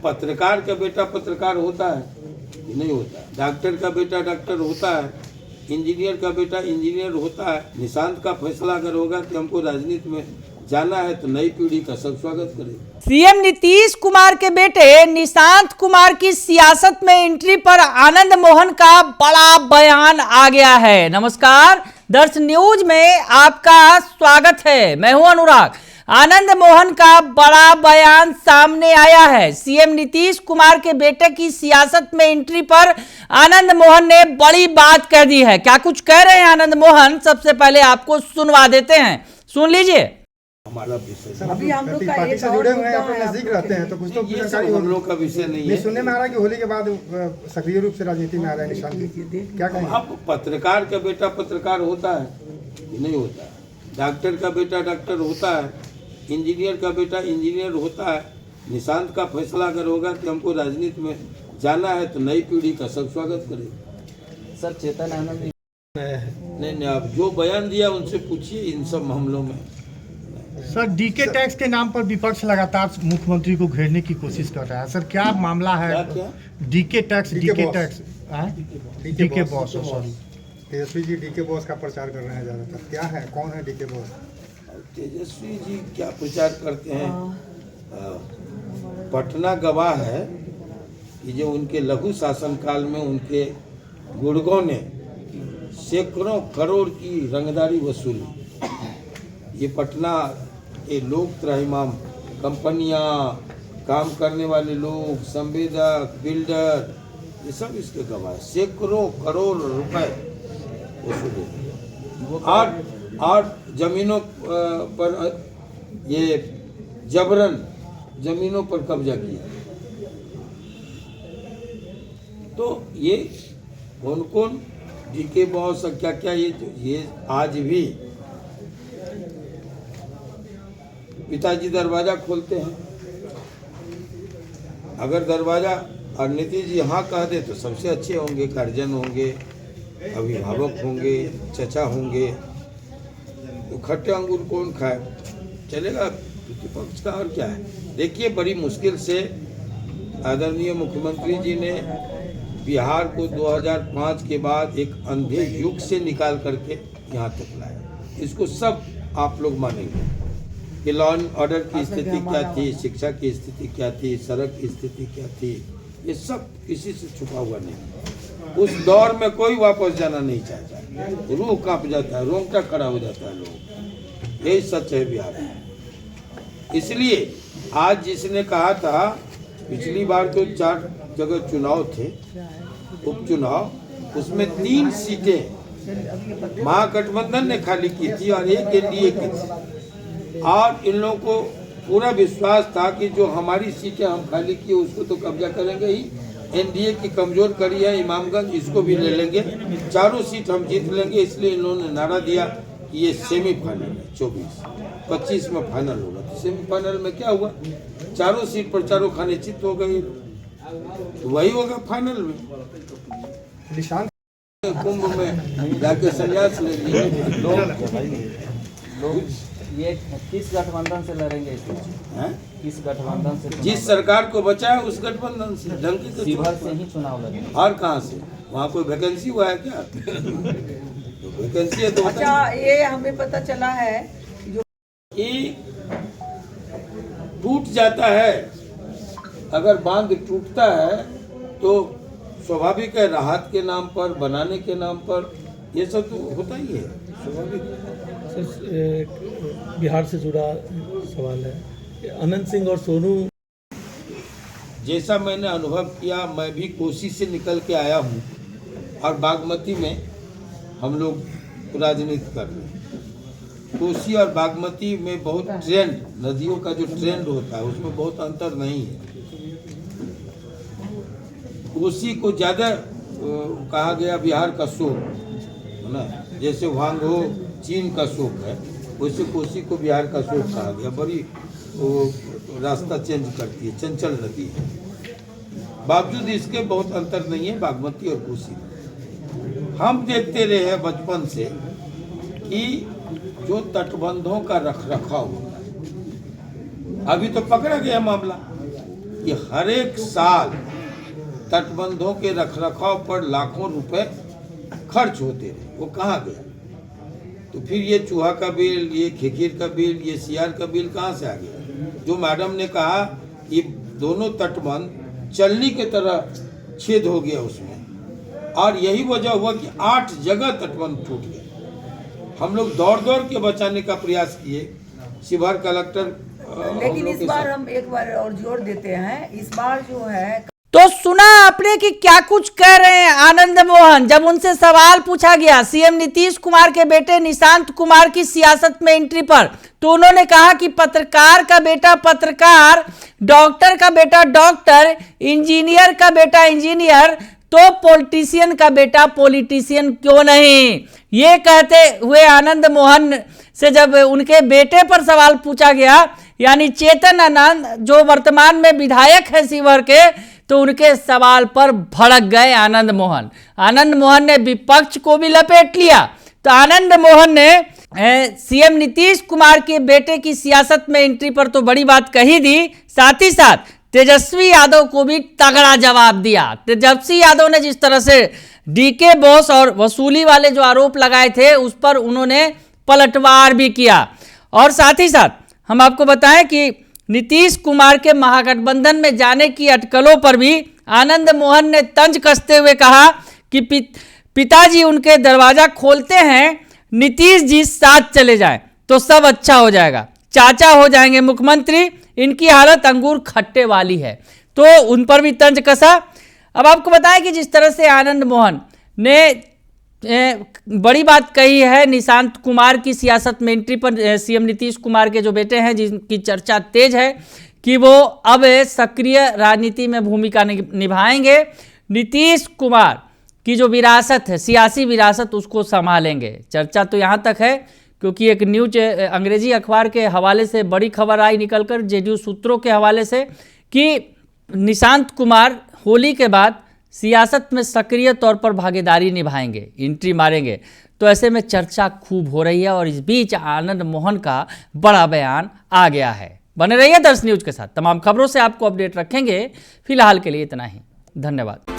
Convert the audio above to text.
पत्रकार का बेटा पत्रकार होता है कि नहीं होता? डॉक्टर का बेटा डॉक्टर होता है, इंजीनियर का बेटा इंजीनियर होता है। निशांत का फैसला अगर होगा कि हमको राजनीति में जाना है तो नई पीढ़ी का सब स्वागत करेगा। सीएम नीतीश कुमार के बेटे निशांत कुमार की सियासत में एंट्री पर आनंद मोहन का बड़ा बयान आ गया है। नमस्कार, दर्श न्यूज में आपका स्वागत है। मैं हूं अनुराग। आनंद मोहन का बड़ा बयान सामने आया है। सीएम नीतीश कुमार के बेटे की सियासत में एंट्री पर आनंद मोहन ने बड़ी बात कह दी है। क्या कुछ कह रहे हैं आनंद मोहन, सबसे पहले आपको सुनवा देते हैं, सुन लीजिए। हमारा विषय अभी हम लोग का पार्टी से जुड़े हुए हैं, अपने नजदीक रहते हैं, तो कुछ तो ये सब हम लोग का विषय नहीं ये है। सुनने में आ रहा है कि होली के बाद सक्रिय रूप से राजनीति में आ रहे हैं निशांत जी। क्या कहें? अब पत्रकार का बेटा पत्रकार होता है कि नहीं होता? डॉक्टर का बेटा डॉक्टर होता है, इंजीनियर का बेटा इंजीनियर होता है। निशांत का फैसला अगर होगा कि हमको राजनीति में जाना है तो नई पीढ़ी का सब स्वागत करेगा। सर, चेतन आनंद नहीं, आप जो बयान दिया उनसे पूछिए इन सब मामलों में। सर, डीके टैक्स के नाम पर विपक्ष लगातार मुख्यमंत्री को घेरने की कोशिश कर रहा है। सर, क्या मामला है? क्या? DK tax DK boss, sorry. Tejashwi ji DK boss का प्रचार कर रहे हैं ज्यादातर। क्या है, कौन है डीके बॉस? तेजस्वी जी क्या प्रचार करते हैं? पटना गवाह है कि जो उनके लघु शासनकाल में उनके गुर्गों ने सैकड़ों करोड़ की रंगदारी वसूली। ये पटना के लोग त्राहिमाम कंपनियां, काम करने वाले लोग, संवेदक, बिल्डर, ये सब इसके गवाह। सैकड़ों करोड़ रुपए वसूले। आठ जमीनों पर ये जबरन जमीनों पर कब्जा किया। तो ये कौन कौन डीके बॉस और क्या क्या, ये आज भी पिताजी दरवाजा खोलते हैं। अगर दरवाजा और नीतीश जी हाँ कह दे तो सबसे अच्छे होंगे, गार्जियन होंगे, अभिभावक होंगे, चचा होंगे। तो खट्टे अंगूर कौन खाए? चलेगा प्रतिपक्ष का, और क्या है। देखिए, बड़ी मुश्किल से आदरणीय मुख्यमंत्री जी ने बिहार को 2005 के बाद एक अंधे युग से निकाल करके यहाँ तक लाया। इसको सब आप लोग मानेंगे कि लॉ एंड ऑर्डर की स्थिति क्या थी, शिक्षा की स्थिति क्या थी, सड़क की स्थिति क्या थी, ये सब किसी से छुपा हुआ नहीं। उस दौर में कोई वापस जाना नहीं चाहता। रूह कांप जाता है, रोंगटा खड़ा हो जाता है लोग। यही सच है बिहार में। इसलिए आज जिसने कहा था, पिछली बार तो 4 जगह चुनाव थे, उपचुनाव, उसमें 3 सीटें महागठबंधन ने खाली की थी और 1 एनडीए की थी। और इन लोगों को पूरा विश्वास था कि जो हमारी सीटें हम खाली किए उसको तो कब्जा करेंगे ही। एनडीए की कमजोर कड़ी है इमामगंज, इसको भी ले लेंगे, 4 सीट हम जीत लेंगे। इसलिए इन्होंने नारा दिया कि ये सेमीफाइनल है, 24-25 में फाइनल होगा। तो सेमीफाइनल में क्या हुआ? 4 सीट पर 4 खाने चित हो गए, तो वही होगा फाइनल में। निशांत कुंभ में जाके संन्यास ले लिए लोग। ये किस गठबंधन से लड़ेंगे इसमें? किस गठबंधन से? जिस सरकार को बचाया उस गठबंधन से, ढंग से शिवहर से ही चुनाव लड़ेंगे। और कहाँ से? वहाँ कोई वैकेंसी हुआ है क्या? तो वैकेंसी है तो अच्छा, ये हमें पता चला है जो कि टूट जाता है। अगर बांध टूटता है तो स्वाभाविक है, राहत के नाम पर, बनाने के नाम पर, ये सब तो होता ही है, स्वाभाविक। सर, बिहार से जुड़ा सवाल है। अनंत सिंह और सोनू, जैसा मैंने अनुभव किया, मैं भी कोसी से निकल के आया हूँ और बागमती में हम लोग राजनीति कर रहे हैं। कोसी और बागमती में बहुत ट्रेंड, नदियों का जो ट्रेंड होता है उसमें बहुत अंतर नहीं है। कोसी को ज़्यादा कहा गया बिहार का शोक है ना, जैसे वांगो चीन का शोक है, वैसे कोसी को बिहार का शोक कहा गया। बड़ी रास्ता चेंज करती है, चंचल नदी है। बावजूद इसके बहुत अंतर नहीं है बागमती और कोसी में। हम देखते रहे हैं बचपन से कि जो तटबंधों का रखरखाव होता है, अभी तो पकड़ा गया मामला, कि हर एक साल तटबंधों के रखरखाव पर लाखों रुपए खर्च होते रहे, वो कहाँ गया? तो फिर ये चूहा का बिल, ये खेखीर का बिल, ये सियार का बिल कहाँ से आ गया? जो मैडम ने कहा कि दोनों तटबंध चलनी की तरह छेद हो गया उसमें, और यही वजह हुआ कि 8 जगह तटबंध टूट गए। हम लोग दौड़ दौड़ के बचाने का प्रयास किए। शिवहर कलेक्टर लेकिन इस बार हम एक बार और जोर देते हैं, इस बार जो है तो सुना आपने कि क्या कुछ कह रहे हैं आनंद मोहन। जब उनसे सवाल पूछा गया सीएम नीतीश कुमार के बेटे निशांत कुमार की सियासत में एंट्री पर, तो उन्होंने कहा कि पत्रकार का बेटा पत्रकार, डॉक्टर का बेटा डॉक्टर, इंजीनियर का बेटा इंजीनियर, तो पॉलिटिशियन का बेटा पॉलिटिशियन क्यों नहीं। ये कहते हुए आनंद मोहन से जब उनके बेटे पर सवाल पूछा गया, यानी चेतन आनंद जो वर्तमान में विधायक है शिवहर के, तो उनके सवाल पर भड़क गए आनंद मोहन। आनंद मोहन ने विपक्ष को भी लपेट लिया। तो आनंद मोहन ने सीएम नीतीश कुमार के बेटे की सियासत में एंट्री पर तो बड़ी बात कही दी, साथ ही साथ तेजस्वी यादव को भी तगड़ा जवाब दिया। तेजस्वी यादव ने जिस तरह से डीके बॉस और वसूली वाले जो आरोप लगाए थे उस पर उन्होंने पलटवार भी किया। और साथ ही साथ हम आपको बताएं कि नीतीश कुमार के महागठबंधन में जाने की अटकलों पर भी आनंद मोहन ने तंज कसते हुए कहा कि पिताजी उनके दरवाजा खोलते हैं, नीतीश जी साथ चले जाएं तो सब अच्छा हो जाएगा, चाचा हो जाएंगे मुख्यमंत्री, इनकी हालत अंगूर खट्टे वाली है। तो उन पर भी तंज कसा। अब आपको बताएं कि जिस तरह से आनंद मोहन ने बड़ी बात कही है निशांत कुमार की सियासत में एंट्री पर, सीएम नीतीश कुमार के जो बेटे हैं जिनकी चर्चा तेज है कि वो अब सक्रिय राजनीति में भूमिका निभाएंगे, नीतीश कुमार की जो विरासत है, सियासी विरासत, उसको संभालेंगे। चर्चा तो यहाँ तक है क्योंकि एक न्यूज अंग्रेजी अखबार के हवाले से बड़ी खबर आई निकलकर, जेडीयू सूत्रों के हवाले से, कि निशांत कुमार होली के बाद सियासत में सक्रिय तौर पर भागीदारी निभाएंगे, एंट्री मारेंगे। तो ऐसे में चर्चा खूब हो रही है और इस बीच आनंद मोहन का बड़ा बयान आ गया है। बने रहिए दर्श न्यूज के साथ, तमाम खबरों से आपको अपडेट रखेंगे। फिलहाल के लिए इतना ही, धन्यवाद।